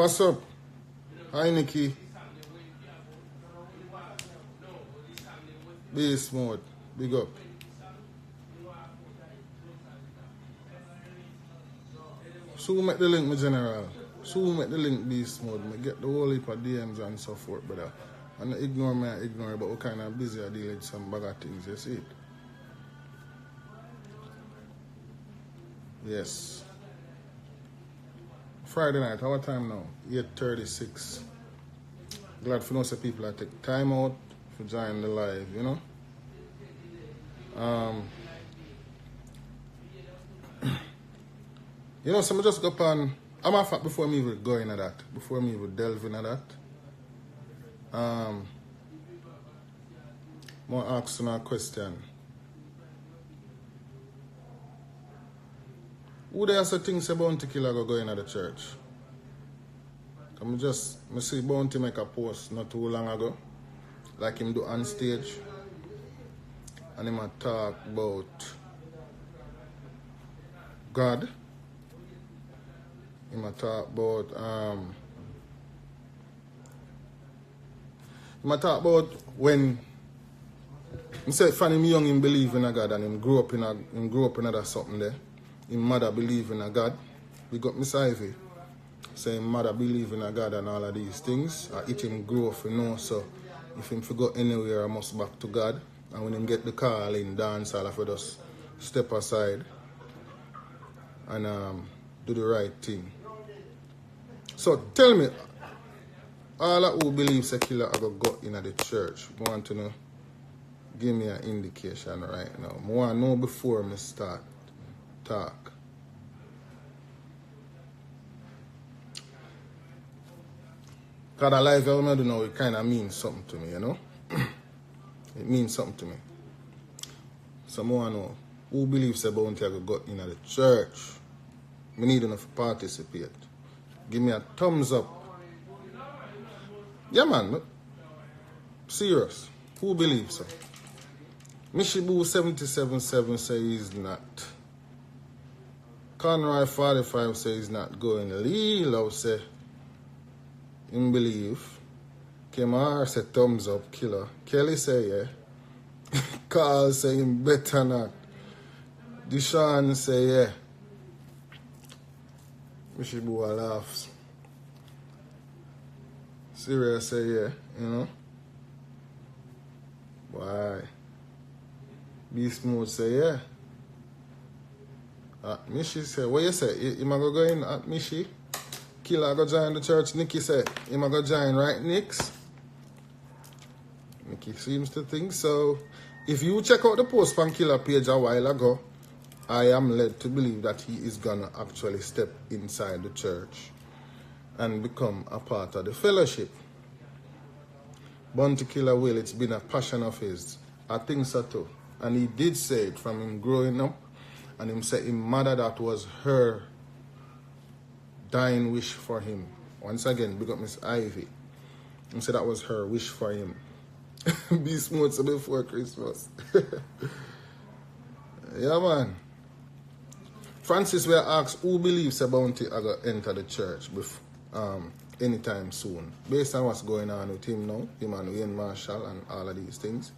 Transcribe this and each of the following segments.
Pass up. Hi, Nikki. Beast mode. Big up. So make the link, my general. So make the link beast mode. Me get the whole heap of DMs and so forth, brother. And ignore me, I ignore, but we kind of busy I deal with some bag of things, you see it? Yes. Friday night, our time now? 8:36. Glad for most people I take time out for join the live, you know? You know, so I just go on. I'm a fact before me even go into that, before me even delve into that. More asking a question. Who there say things about Bounty Killa go into the church? I see Bounty make a post not too long ago, like him do on stage, and him a talk about God. Him a talk about when he said from him young him believe in a God and him grew up in that something there. His mother believe in a God. We got Miss Ivy saying mother believe in a God and all of these things. It him grow up, you know, so if him forgot anywhere I must back to God. And when him get the call in dance all of it just step aside and do the right thing. So tell me, all of who believes a killer I go in the church, I want to know, give me an indication right now. I want to know before I start talk. Because the life I do now, it kind of means something to me, you know? It means something to me. So I want to know, who believes a Bounty I go in the church? I need enough to participate. Give me a thumbs up. Yeah, man. Serious. Who believes so? Mishibu777 says he's not. Conroy45 says he's not going. Lee Love say him believe. Kemar say thumbs up, killer. Kelly say yeah. Carl say him better not. Deshaun say yeah. Mishibu laughs. Serious say yeah, you know. Why? Beast mode say yeah. Mishi say, what you say? You might go in at Mishi? Killa go join the church. Nikki say, you might go join, right, Nix? Nikki seems to think so. If you check out the post from Killa page a while ago, I am led to believe that he is gonna actually step inside the church and become a part of the fellowship. Bounty Killa will, it's been a passion of his. I think so too. And he did say it from him growing up, and him said his mother that was her dying wish for him. Once again, big up Miss Ivy. He said that was her wish for him. Be smooth before Christmas. Yeah, man. Francis will ask who believes a Bounty are going to enter the church anytime soon. Based on what's going on with him now, him and Wayne Marshall and all of these things.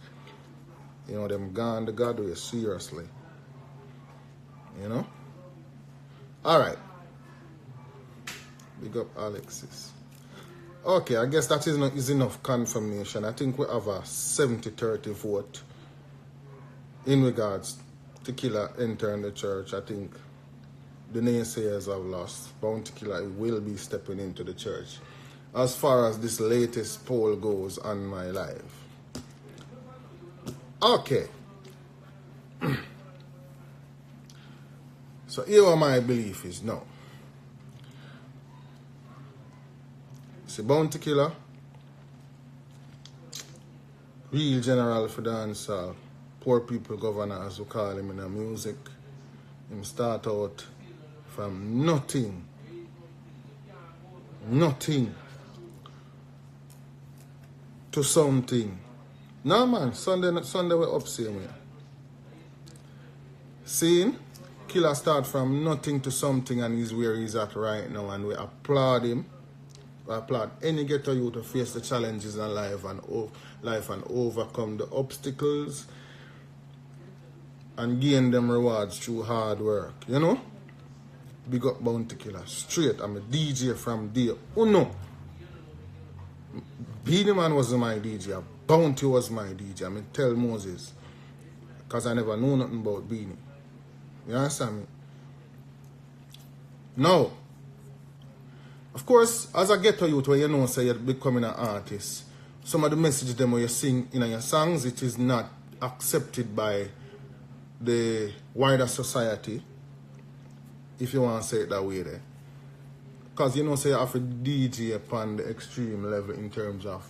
You know, them gone the God way seriously. You know? Alright. Big up Alexis. Okay, I guess that is enough confirmation. I think we have a 70-30 vote in regards to Killa entering the church. I think the naysayers have lost. Bounty Killa will be stepping into the church. As far as this latest poll goes on my live. Okay. So here what my belief is now. See, Bounty Killa, real general for dancehall, poor people governor as we call him in the music. Him start out from nothing to something. No man, Sunday we're up same way. Seeing Killa start from nothing to something and he's where he's at right now, and we applaud him applaud any ghetto youth to face the challenges in life and overcome the obstacles and gain them rewards through hard work. You know? Big up Bounty Killa. Straight. I'm a DJ from there. Oh no. Beanie Man was my DJ. Bounty was my DJ. I mean, tell Moses. Because I never know nothing about Beanie. You understand me? Now, of course, as a ghetto youth where you know say you're becoming an artist, some of the messages them where you sing in your songs, it is not accepted by the wider society, if you want to say it that way there. Because you know say you have a DJ upon the extreme level in terms of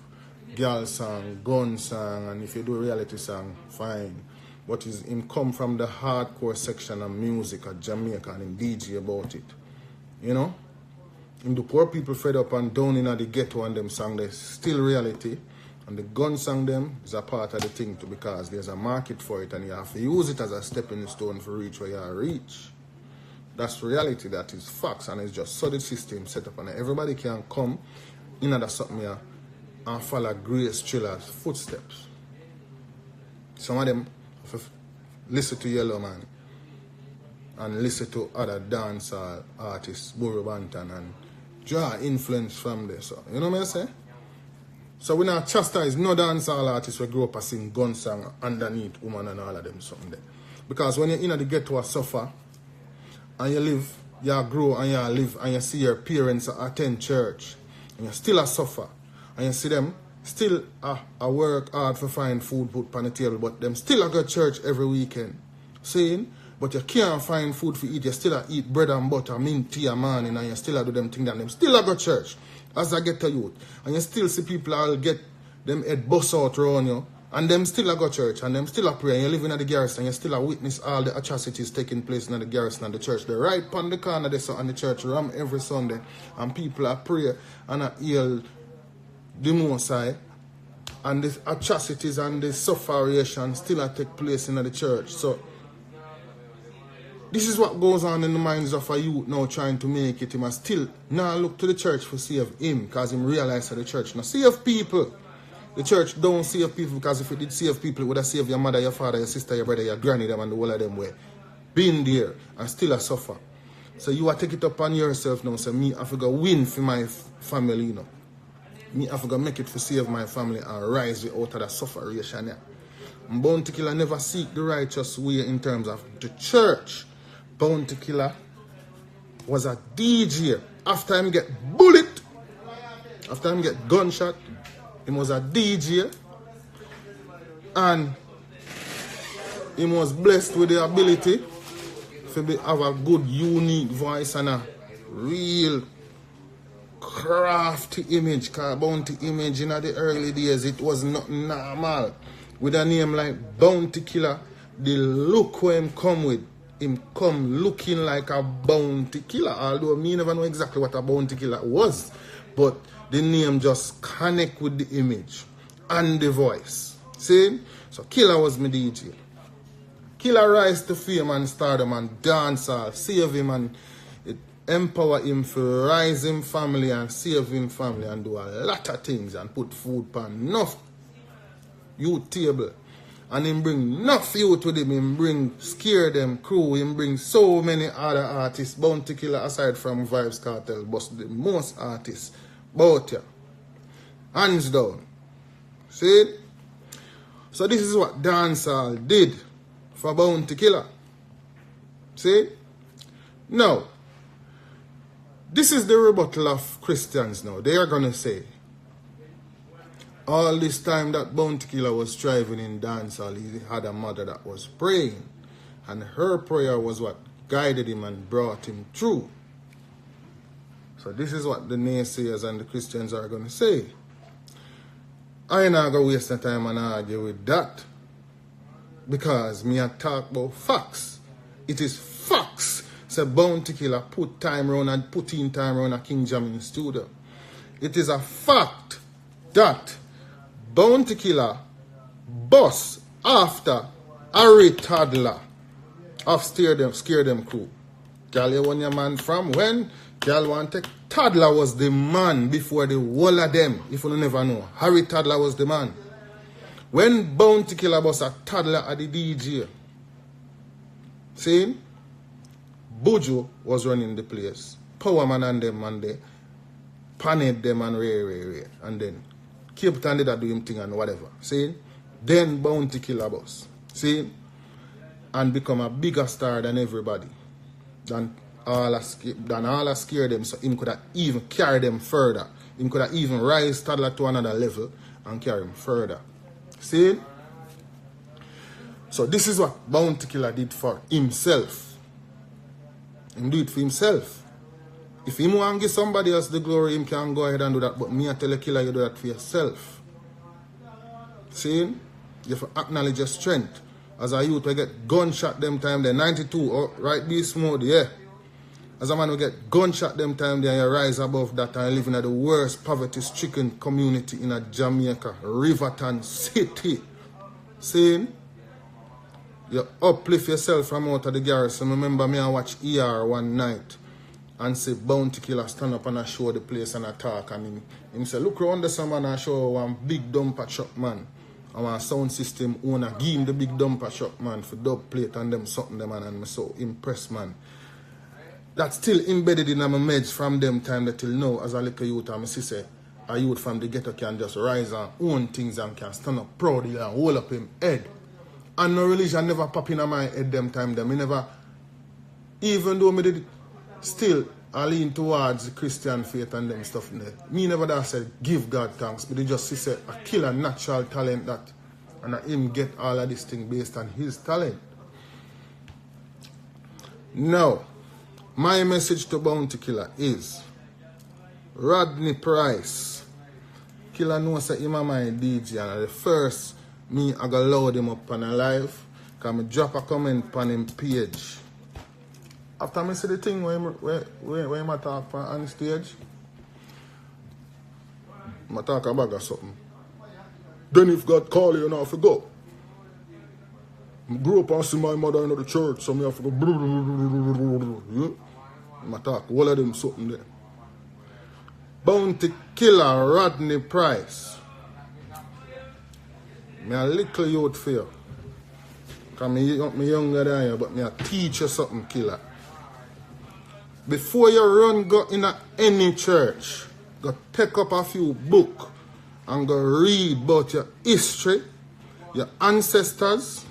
girl song, gun song, and if you do a reality song, fine. But him come from the hardcore section of music at Jamaica and him DJ about it. You know? And the poor people fed up and down in the ghetto and them song, there's still reality. And the gun song them is a part of the thing too, because there's a market for it and you have to use it as a stepping stone for reach where you reach. That's reality, that is facts, and it's just solid system set up and everybody can come in that something here and follow Grace Triller's footsteps. Some of them listen to Yellow Man and listen to other dancehall artists, Burro Banton, and draw influence from there. So, you know what I'm saying? So we not chastise no dancehall artists who grew up and sing gun song underneath woman and all of them something there. Because when you're in the ghetto and suffer, and you live, you grow and you live, and you see your parents attend church, and you still a suffer, and you see them still a work hard for find food put on the table, but them still a go to church every weekend. Saying, but you can't find food for eat, you still a eat bread and butter, mint tea and morning, and you still a do them things, and them still a go to church as a ghetto youth. And you still see people all get them head bust out around you, and them still a go to church, and them still a pray, and you live in the garrison, and you still a witness all the atrocities taking place in the garrison and the church. They're right upon the corner there, so, and the church ram every Sunday, and people are pray and a heal the Most High, and the atrocities and the sufferation still a take place in the church. So this is what goes on in the minds of a youth now trying to make it. He must still now look to the church for save him, because him realize that the church now save people. The church don't save people, because if it did save people, it would have saved your mother, your father, your sister, your brother, your granny, them, and the whole of them were been there and still a suffer. So you are take it upon yourself now. So me, I forgot win for my family, you know. Me, I forgot make it for save my family and rise out of the sufferation. Yeah. Bounty Killa never seek the righteous way in terms of the church. Bounty Killa was a DJ. After him get bullet, after him get gunshot, he was a DJ, and he was blessed with the ability to have a good, unique voice and a real crafty image. Because Bounty image in the early days, it was not normal. With a name like Bounty Killa, the look where him come with, him come looking like a Bounty Killa. Although me never know exactly what a Bounty Killa was, but the name just connect with the image and the voice. See? So Killa was my DJ. Killa rise to fame and stardom and dancehall, save him and it empower him to rise him family and save him family and do a lot of things and put food pan enough youth table. And him bring enough youth with him. Him bring Scare Them crew. Him bring so many other artists. Bounty Killa aside from Vibes Cartel, but the most artists. Both ya. Hands down. See? So this is what dancehall did for Bounty Killa. See? Now, this is the rebuttal of Christians now. They are going to say, all this time that Bounty Killa was striving in dancehall, he had a mother that was praying. And her prayer was what guided him and brought him through. So this is what the naysayers and the Christians are going to say. I ain't not going to waste the time and argue with that. Because me a talk about facts. It is facts. So Bounty Killa put time around and put in time around a King Jamin studio. It is a fact that Bounty Killa bus after Harry Toddler of Scare Them crew. Girl, you want your man from when? Y'all want to take Toddler was the man before the whole of them, if you never know. Harry Toddler was the man. When Bounty Killa was a Toddler at the DJ, see, Buju was running the place. Powerman and them and they panicked them and ray. And then Cape Town did do him thing and whatever. See? Then Bounty Killa boss. See? And become a bigger star than everybody. Than all scare them. So him could have even carry them further. Him could have even rise Toddler to another level and carry him further. See? So this is what Bounty Killa did for himself. He do it for himself. If him want to give somebody else the glory, him can go ahead and do that. But me, I tell you, Killa, you do that for yourself. See? You have to acknowledge your strength. As a youth, we get gunshot them time there. 92, oh, right beast mode, yeah. As a man, we get gunshot them time there. You rise above that and live in the worst poverty-stricken community in a Jamaica, Riverton City. See? You uplift yourself from out of the garrison. Remember me, I watch ER one night. And say Bounty Killa stand up and I show the place and I talk. And him say, look around this man and show one big dumper truck man. And one sound system owner give him the big dumper truck man for dub plate and them something them man, and I'm so impressed man. That's still embedded in my meds from them time that till now as a little youth. And I say a youth from the ghetto can just rise and own things and can stand up proudly and hold up him head. And no religion never pop in my head them time. Them. Me never, even though me did still, I lean towards the Christian faith and them stuff in there. Me never that said, give God thanks. But they just say, a killer natural talent that. And him get all of this thing based on his talent. Now, my message to Bounty Killa is, Rodney Price. Killa knows that him and my DJ. And the first, me, I go load him up on a live. Because I drop a comment on him page. After I see the thing where I talk on stage, I talk about something. Then if God call you, I have to go. I grew up and see my mother in the church, so I have to go. Yeah? I talk all of them something there. Bounty Killa, Rodney Price. I'm a little youth for you. Because I'm younger than you, but I'm a teacher something, Killa. Before you run go in any church, go take up a few books and go read about your history, your ancestors,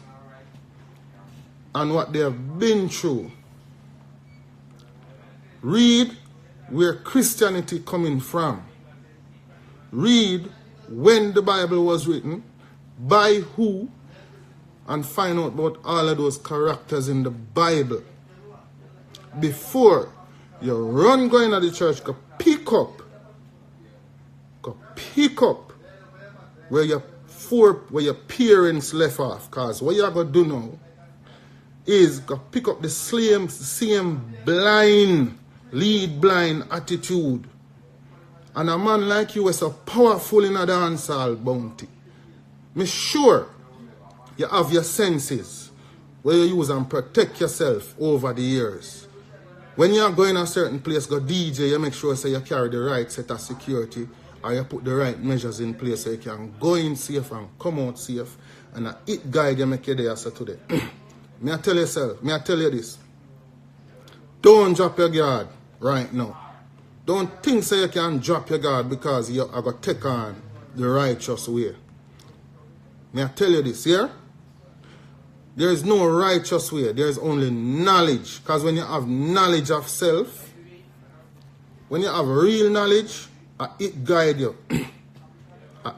and what they have been through. Read where Christianity coming from. Read when the Bible was written, by who, and find out about all of those characters in the Bible. Before you run going to the church, go pick up where your parents left off. Because what you're going to do now is go pick up the same blind, lead blind attitude. And a man like you is so powerful in a dancehall, Bounty. Me sure you have your senses where you use and protect yourself over the years. When you are going a certain place, go DJ, you make sure so you carry the right set of security or you put the right measures in place so you can go in safe and come out safe. And it guide you make you there so today. Me I tell you this. Don't drop your guard right now. Don't think so you can drop your guard because you are going to take on the righteous way. Me I tell you this, yeah? There is no righteous way. There is only knowledge. Because when you have knowledge of self, when you have real knowledge, it guide you.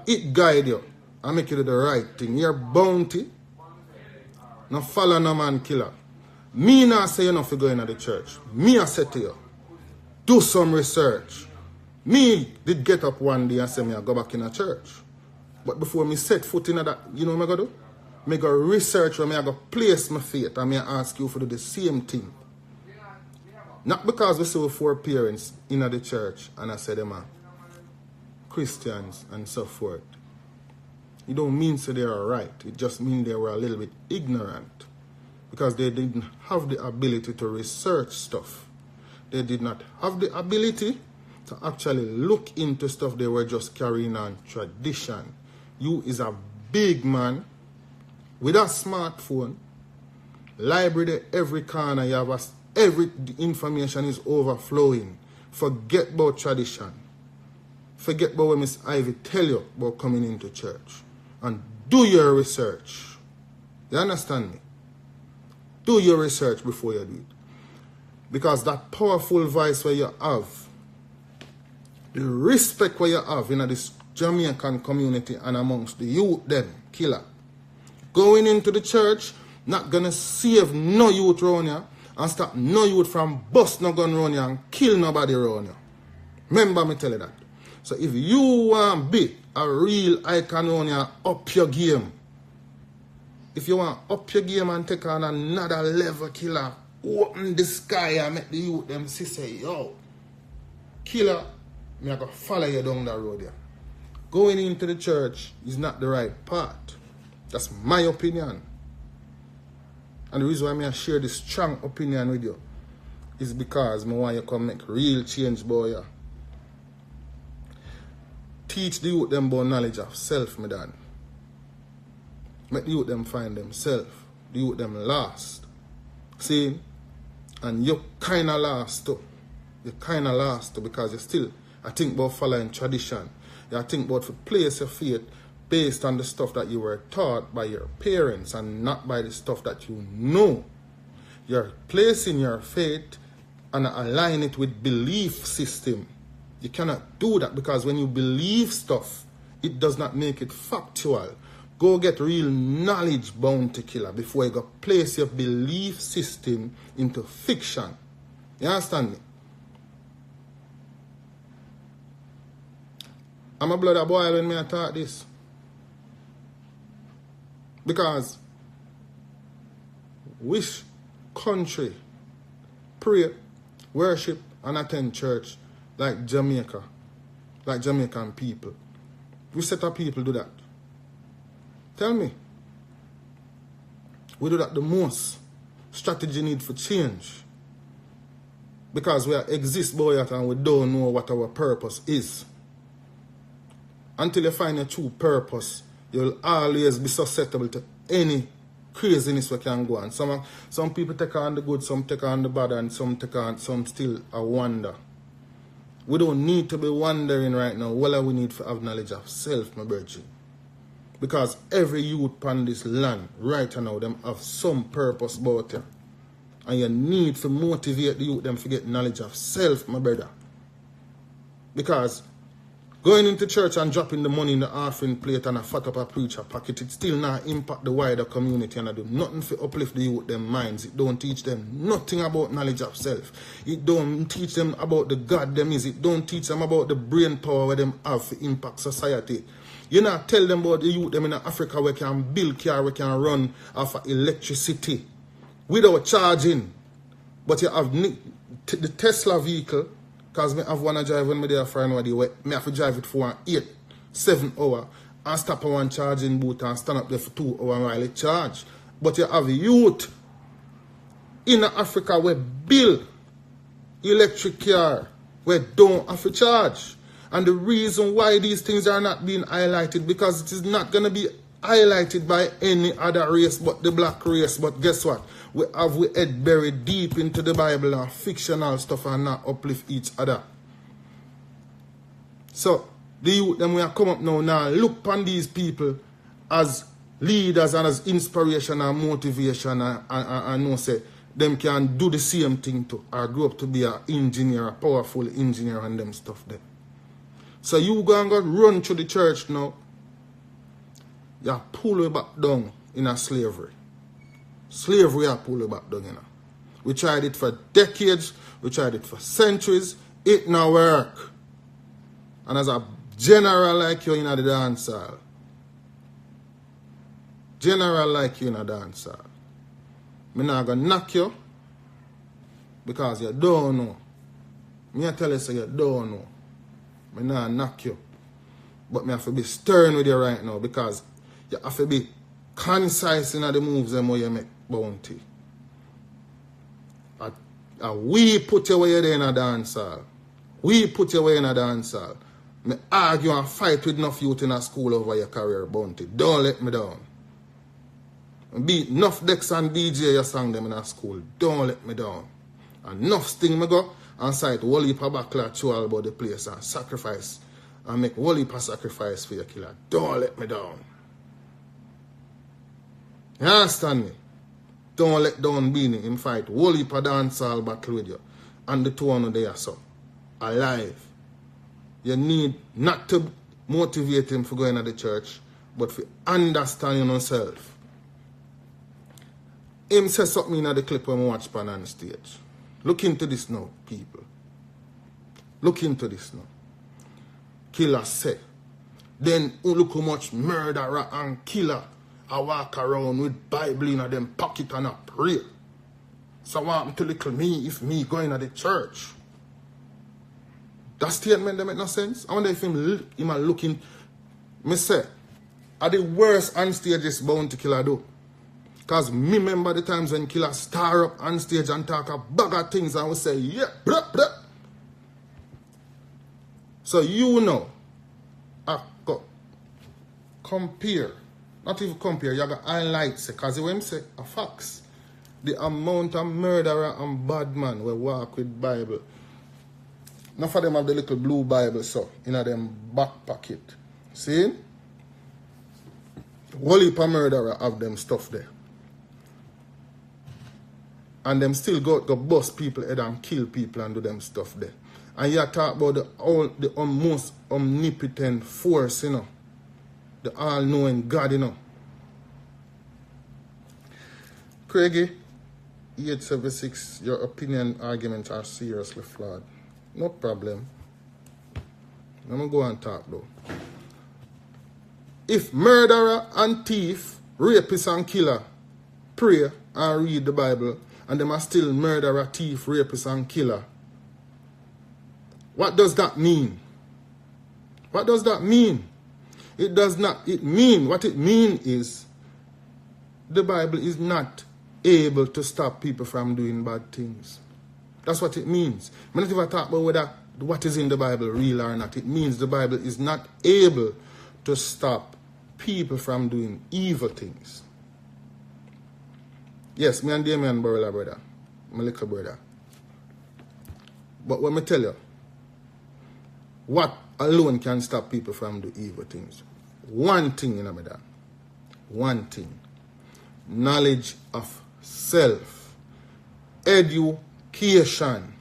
It guide you. And make you do the right thing. You're Bounty. No follow no man killer. Me not say you not for going to the church. Me I say to you, do some research. Me did get up one day and say me I go back in a church. But before me set foot in that, you know what I go do? I go research where I go place my faith and I ask you to do the same thing. Not because we saw 4 parents in the church and I said them are Christians and so forth. It don't mean so they are right. It just means they were a little bit ignorant. Because they didn't have the ability to research stuff. they did not have the ability to actually look into stuff. They were just carrying on tradition. You is a big man with a smartphone, library every corner, you have every information is overflowing. Forget about tradition. Forget about what Miss Ivy tell you about coming into church. And do your research. You understand me? Do your research before you do it. Because that powerful voice where you have, the respect where you have in this Jamaican community and amongst the youth them, killer. Going into the church, not gonna save no youth around here and stop no youth from bust no gun around here and kill nobody around here. Remember me tell you that. So if you want to be a real icon around here, up your game. If you want up your game and take on another level, killer, open the sky and make the youth them see say, yo, killer, me I go follow you down that road here. Going into the church is not the right path. That's my opinion. And the reason why I share this strong opinion with you is because I want you to come make real change, boy. Yeah. Teach the youth them about knowledge of self, my dad. Make the youth them find themselves. The youth them last. See? And you kind of last too. You kind of last too because you still, I think about following tradition. You think about to place your faith based on the stuff that you were taught by your parents and not by the stuff that you know. You're placing your faith and align it with belief system. You cannot do that because when you believe stuff, it does not make it factual. Go get real knowledge, Bounty Killa, before you go place your belief system into fiction. You understand me? I'm a blood boil when me I talk this. Because which country pray, worship, and attend church like Jamaica, like Jamaican people? Which set of people do that? Tell me. We do that the most. Strategy need for change. Because we exist, boy, and we don't know what our purpose is. Until you find your true purpose, you'll always be susceptible to any craziness we can go on. Some people take on the good, some take on the bad, and some still a wonder. We don't need to be wondering right now. Well, we need to have knowledge of self, my virgin. Because every youth on this land, right now, them have some purpose about you. And you need to motivate the youth them to get knowledge of self, my brother. Because going into church and dropping the money in the offering plate and a fat up a preacher pocket, it still not impact the wider community and I do nothing to uplift the youth them minds. It don't teach them nothing about knowledge of self. It don't teach them about the God them is. It don't teach them about the brain power where them have to impact society. You not tell them about the youth them in Africa where can build car, where can run off of electricity without charging. But you have the Tesla vehicle. Because I have one drive when I there for anybody where I have to drive it for 7 hours and stop on one charging booth and stand up there for 2 hours while it charge. But you have youth in Africa where build electric car where don't have to charge. And the reason why these things are not being highlighted because it is not going to be highlighted by any other race but the black race. But guess what? We head buried deep into the Bible and fictional stuff and not uplift each other. So, the youth them we are come up now look upon these people as leaders and as inspiration and motivation and know say them can do the same thing too or grow up to be an engineer, a powerful engineer and them stuff there. So you go and go run to the church now, you pull you back down in a slavery. Slavery are pull you back down, you know. We tried it for decades, we tried it for centuries, it not work. And as a general like you in the dance hall, general like you in a dance hall, I'm not gonna knock you because you don't know. Me I tell you so you don't know. I'm not knock you. But I have to be stern with you right now because you have to be concise in the moves and how you make Bounty. And we put you away there in a dance hall. We put you away in a dance hall. Me argue and fight with enough youth in a school over your career, Bounty. Don't let me down. Beat enough decks and DJ you sang them in a school. Don't let me down. And enough sting me go and sight whole heap of backlash to all about the place and sacrifice. And make whole heap of sacrifice for your killer. Don't let me down. You understand me? Don't let down Beanie him fight whole heap of dancehall battle with you. And the two on there so. Alive. You need not to motivate him for going to the church, but for understanding himself. Him says something in the clip when we watch Pan on stage. Look into this now, people. Look into this now. Killer say. Then look how much murderer and killer I walk around with Bible in them pocket and a pray. So what happened to little me if me going to the church? That statement that make no sense. I wonder if him looking. Me say, are the worst on stage is Bounty Killa do. Because me remember the times when Killa star up on stage and talk a bag of things and we say, yeah, blah, blah. So you know, I got compare, not even compare, you got highlights, because when say a facts, the amount of murderer and bad man will walk with Bible. Enough of them have the little blue Bible so in them back pocket. See? Whole heap of murderer have them stuff there. And them still go bust people head and kill people and do them stuff there. And you talk about the most omnipotent force, you know. The all-knowing God, you know. Craigie, 876, your opinion arguments are seriously flawed. No problem. I'm going to go and talk though. If murderer and thief, rapist and killer pray and read the Bible, and them are still murderer, thief, rapist and killer, what does that mean? What does that mean? It does not. What it means is the Bible is not able to stop people from doing bad things. That's what it means. I'm not even talk about whether what is in the Bible real or not. It means the Bible is not able to stop people from doing evil things. Yes, me and Damien Burrella, brother. My little brother. But let me tell you, what alone can stop people from doing evil things? One thing, you know, brother. One thing. Knowledge of self. Education.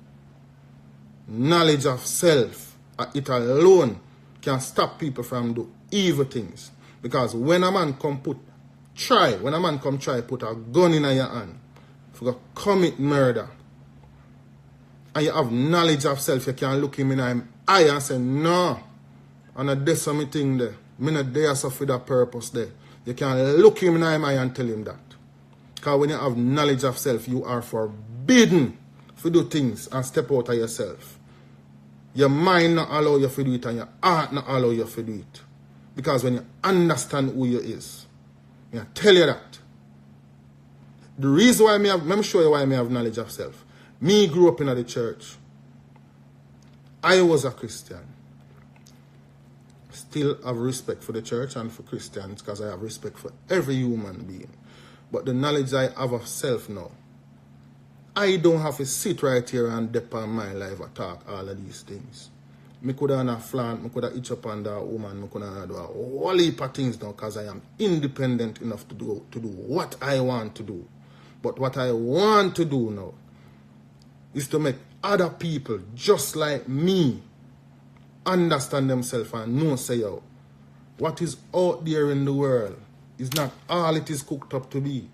Knowledge of self. It alone can stop people from doing evil things. Because when a man come try put a gun in your hand for commit murder, and you have knowledge of self, you can look him in the eye and say, no, and I do something there. I'm not there for that purpose there. You can look him in the eye and tell him that. Because when you have knowledge of self, you are forbidden to do things and step out of yourself. Your mind not allow you to do it and your heart not allow you to do it. Because when you understand who you is, I tell you that. The reason why let me show you why I have knowledge of self. Me grew up in the church. I was a Christian. Still have respect for the church and for Christians because I have respect for every human being. But the knowledge I have of self now, I don't have to sit right here and depend my life or talk all of these things. I could have flaunt, I could have itch up on that woman, I could have do a whole heap of things now because I am independent enough to do what I want to do. But what I want to do now is to make other people just like me understand themselves and know, say, yo, what is out there in the world is not all it is cooked up to be.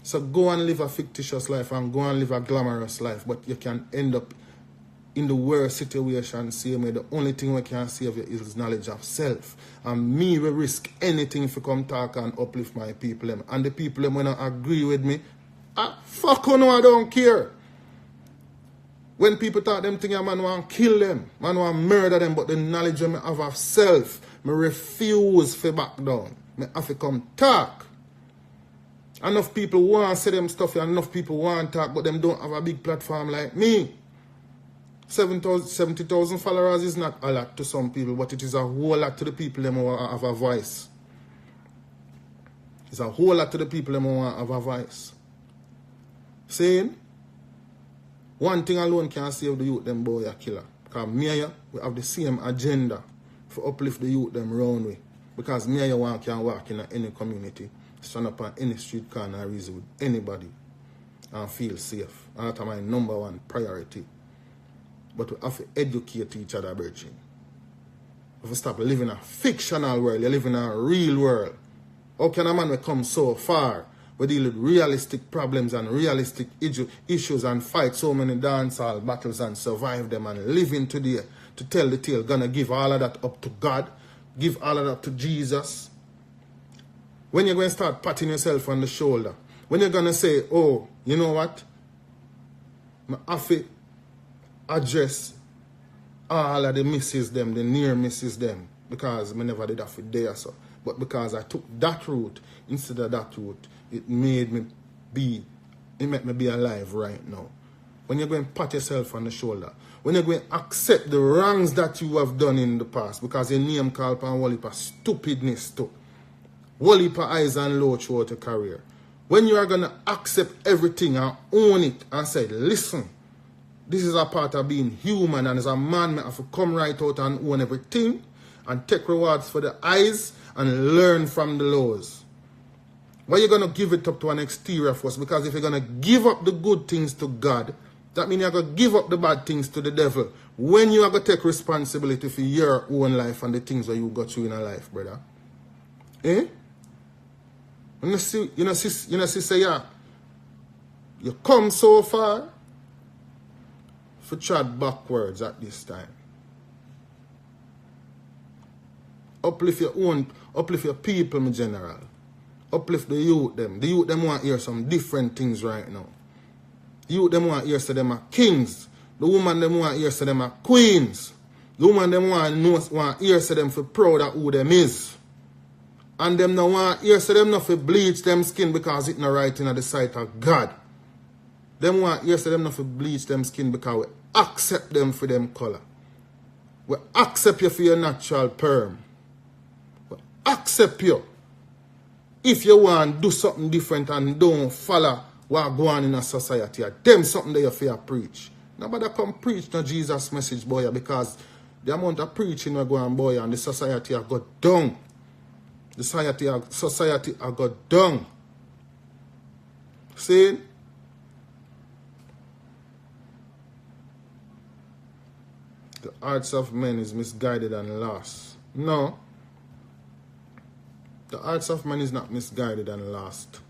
So go and live a fictitious life and go and live a glamorous life, but you can end up in the worst situation. Same way, the only thing we can save you is knowledge of self. And me will risk anything if you come talk and uplift my people. And the people when I agree with me, fuck on, I don't care. When people talk them thing, man want to kill them, man want to murder them, but the knowledge I have of self, I refuse to back down. I have to come talk. Enough people want to say them stuff and enough people want to talk, but them don't have a big platform like me. 70,000 followers is not a lot to some people, but it is a whole lot to the people them who have a voice. It's a whole lot to the people them who have a voice. Saying, one thing alone can save the youth them boy a killer. Because me and you, we have the same agenda for uplift the youth them round way. Because me and you can walk in any community, stand up on any street corner reason with anybody and feel safe. And that's my number one priority. But we have to educate each other, Virgin. We have to stop living in a fictional world. You live in a real world. How can a man come so far? We deal with realistic problems and realistic issues and fight so many dancehall battles and survive them and live in today to tell the tale. Gonna give all of that up to God. Give all of that to Jesus. When you're going to start patting yourself on the shoulder. When you're going to say, oh, you know what? I have to address all of the misses them, the near misses them. Because I never did that for there, so. But because I took that route instead of that route, it made me be alive right now. When you're going to pat yourself on the shoulder, when you're going to accept the wrongs that you have done in the past, because your name called upon whole heap of stupidness too. Whole heap of eyes and low throughout your career. When you are going to accept everything and own it and say, listen, this is a part of being human, and as a man, I have to come right out and own everything and take rewards for the eyes and learn from the lows. Why are you going to give it up to an exterior force? Because if you're going to give up the good things to God, that means you're going to give up the bad things to the devil. When you are going to take responsibility for your own life and the things that you got through in a life, brother. Eh? You see, say, yeah, you come so far for tread backwards at this time. Uplift your people in general. Uplift the youth them. The youth them want to hear some different things right now. The youth them want to hear say them are kings. The woman them want to hear say them are queens. The woman them want to hear say them for proud of who them is. And them no want to hear say them not for bleach them skin because it not right in the sight of God. Them want to hear say them not for bleach them skin because we accept them for them color. We accept you for your natural perm. We accept you. If you want to do something different and don't follow what go on in a society, them something that you fear preach. Nobody come preach no Jesus message, boy, because the amount of preaching we go on, boy, and the society have got down. The society have got down. See? The hearts of men is misguided and lost. No. The hearts of man is not misguided and lost.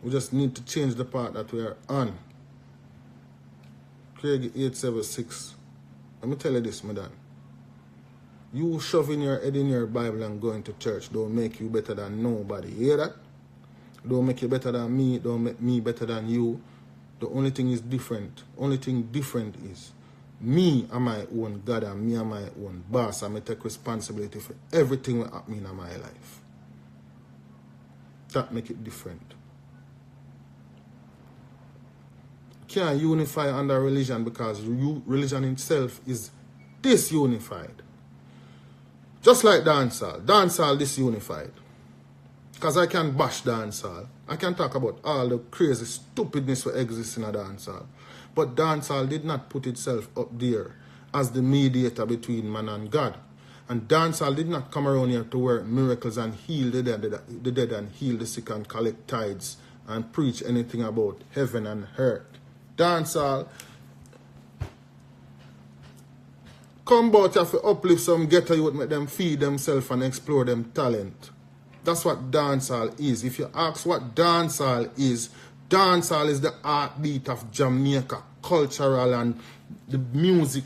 We just need to change the path that we are on. Craig 876. Let me tell you this, madam. You shoving your head in your Bible and going to church don't make you better than nobody. You hear that? Don't make you better than me. Don't make me better than you. The only thing is different. Only thing different is me am my own God and me am my own boss. And I take responsibility for everything that happens in my life. That make it different. You can't unify under religion because religion itself is disunified. Just like dancehall. Dancehall disunified. Because I can bash dancehall. I can talk about all the crazy stupidness that exists in a dancehall. But dancehall did not put itself up there as the mediator between man and God. And dancehall did not come around here to work miracles and heal the dead and heal the sick and collect tithes and preach anything about heaven and earth. Dancehall come about here to uplift some ghetto youth, make them feed themselves and explore them talent. That's what dancehall is. If you ask what dancehall is the heartbeat of Jamaica, cultural and the music.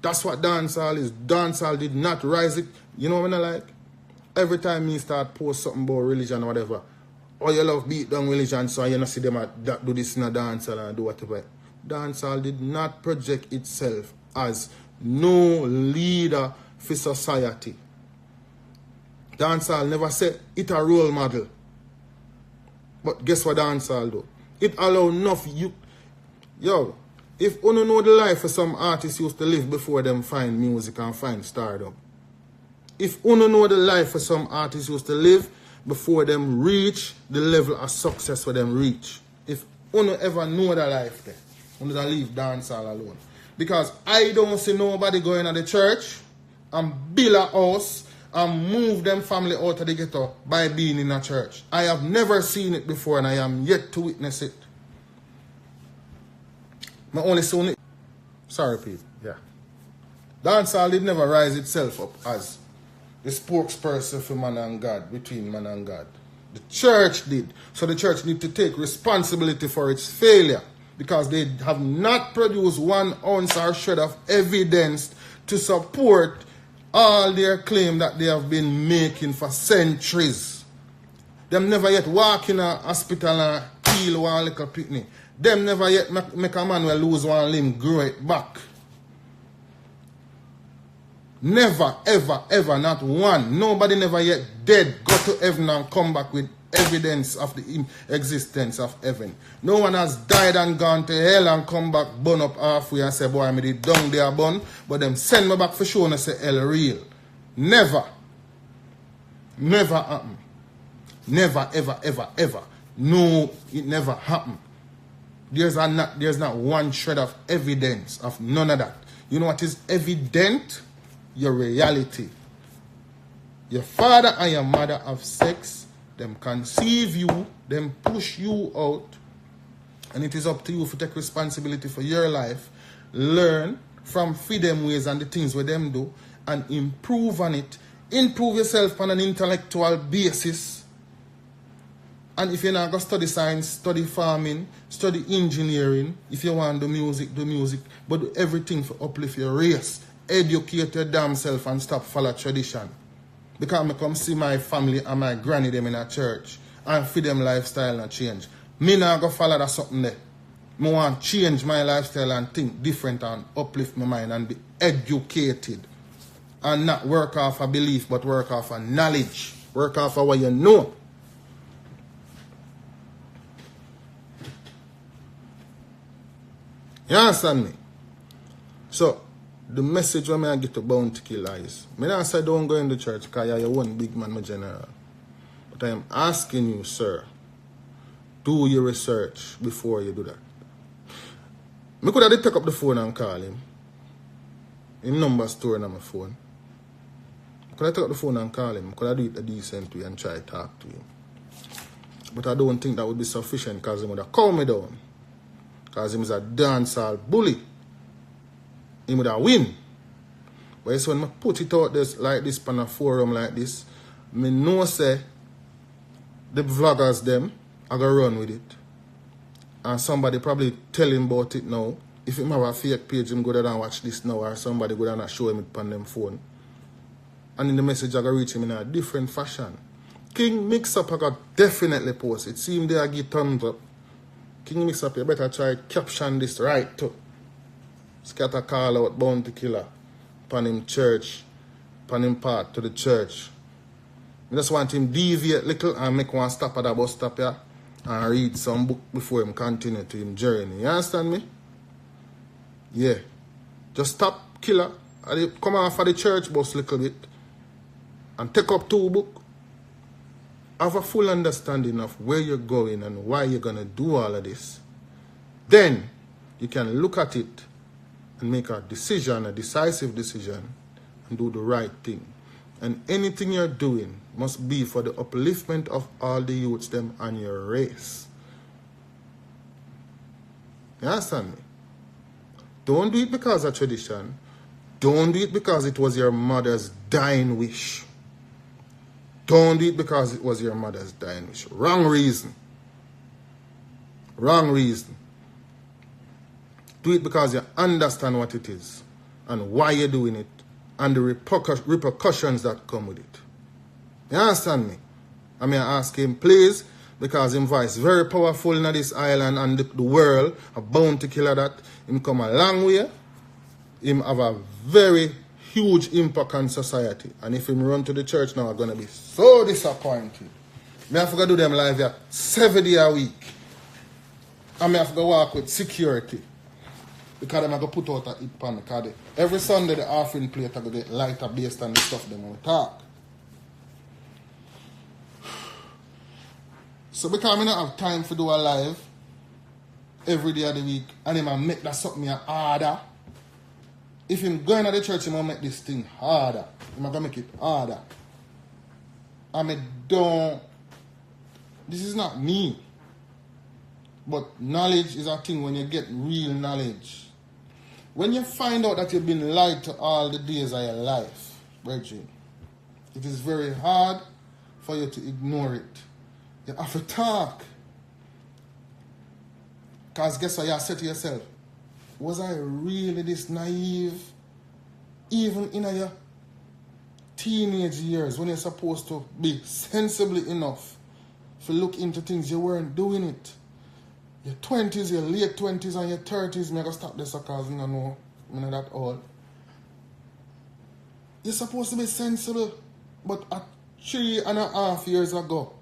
That's what dancehall is. Dancehall did not rise it. You know what I like? Every time me start post something about religion or whatever, or you love beat down religion, so you know see them do this in a dancehall and do whatever. Dancehall did not project itself as no leader for society. Dancehall never say it a role model. But guess what dancehall do? It allow enough you. Yo, if you know the life of some artists used to live before them find music and find stardom. If you know the life of some artists used to live before them reach the level of success for them reach. If you ever know the life there, you don't leave dancehall alone. Because I don't see nobody going to the church and build a house and move them family out of the ghetto by being in a church. I have never seen it before and I am yet to witness it. My only son it. Sorry, people. Yeah. Dancehall did never rise itself up as the spokesperson for man and God, between man and God. The church did. So the church need to take responsibility for its failure because they have not produced 1 ounce or shred of evidence to support all their claim that they have been making for centuries. Them never yet walk in a hospital and heal one little picnic. Them never yet make a man will lose one limb, grow it back. Never, ever, ever, not one. Nobody never yet dead, go to heaven and come back with evidence of the existence of heaven. No one has died and gone to hell and come back, burn up halfway and say, boy, I made it down there, burn. But them send me back for sure and say, hell real. Never. Never happen. Never, ever, ever, ever. No, it never happened. There's not one shred of evidence of none of that. You know what is evident? Your reality. Your father and your mother have sex, them conceive you, them push you out, and it is up to you to take responsibility for your life, learn from freedom ways and the things where them do, and improve on it. Improve yourself on an intellectual basis. And if you're not going to study science, study farming, study engineering. If you want to do music, but do everything for uplift your race. Educate your damn self and stop follow tradition. Because I come see my family and my granny them in a church and feed them lifestyle and change. Me not go follow that something there. I want to change my lifestyle and think different and uplift my mind and be educated. And not work off a belief but work off a knowledge. Work off of what you know. You understand me? So, the message when I get to Bounty Killa is, I don't say don't go in the church because you're one big man, my general. But I am asking you, sir, do your research before you do that. I could have take up the phone and call him. His number stored on my phone. I could have take up the phone and call him. I could have do it a decent way and try to talk to him. But I don't think that would be sufficient because he would have calmed me down. Because he was a dancehall bully. He would have win. But so when I put it out this, like this on a forum like this, I know say the vloggers them are going to run with it. And somebody probably tell him about it now. If him have a fake page, him go down and watch this now, or somebody go down and show him it on them phone. And in the message I got reach him in a different fashion. King Mix Up I got definitely post it. See him there give thumbs up. King Mix Up, you better try caption this right too. Skatta call out Bounty Killa upon him church, upon him part to the church. I just want him deviate little and make one stop at the bus stop here and read some book before him continue to him journey. You understand me? Yeah. Just stop Killa. Come off of the church bus a little bit and take up 2 books. Have a full understanding of where you're going and why you're going to do all of this. Then you can look at it and make a decision, a decisive decision, and do the right thing. And anything you're doing must be for the upliftment of all the youths them and your race. You understand me? Don't do it because of tradition. Don't do it because it was your mother's dying wish. Don't do it because it was your mother's dying wish. Wrong reason. Wrong reason. Do it because you understand what it is and why you're doing it and the repercussions that come with it. You understand me? I mean, I ask him, please, because his voice very powerful in this island and the world, a Bounty Killa that him come a long way. Him have a very huge impact on society. And if him run to the church now, I'm going to be so disappointed. I have to go do them live here 7 days a week. And I have to go walk with security. Because I'm going to put out a hit pan. Because every Sunday the offering plate I go get lighter based on the stuff them we talk. So because I don't have time to do a live every day of the week, and him make that something harder. If him going to the church, him make this thing harder. Him going to make it harder. I don't. This is not me. But knowledge is a thing when you get real knowledge. When you find out that you've been lied to all the days of your life, brethren, it is very hard for you to ignore it. You have to talk. Because guess what you said to yourself? Was I really this naive? Even in your teenage years when you're supposed to be sensible enough to look into things, you weren't doing it. Your 20s, your late 20s and your 30s, I'm going to stop this because I know I'm not that old. You're supposed to be sensible, but at 3.5 years ago,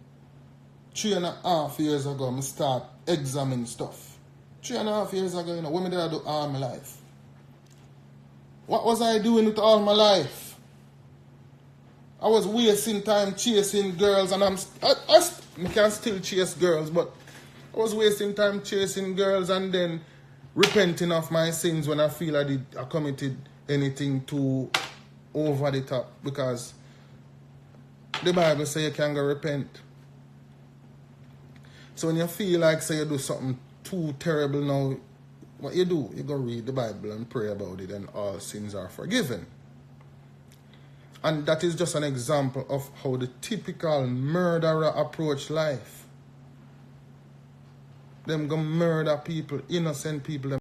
3.5 years ago, I start examining stuff. 3.5 years ago, what did I do all my life? What was I doing with all my life? I was wasting time chasing girls, and I can still chase girls, but I was wasting time chasing girls and then repenting of my sins when I feel I committed anything too over the top, because the Bible says you can go repent. So when you feel like say you do something too terrible now, what you do? You go read the Bible and pray about it, and all sins are forgiven. And that is just an example of how the typical murderer approach life. Them go murder people, innocent people.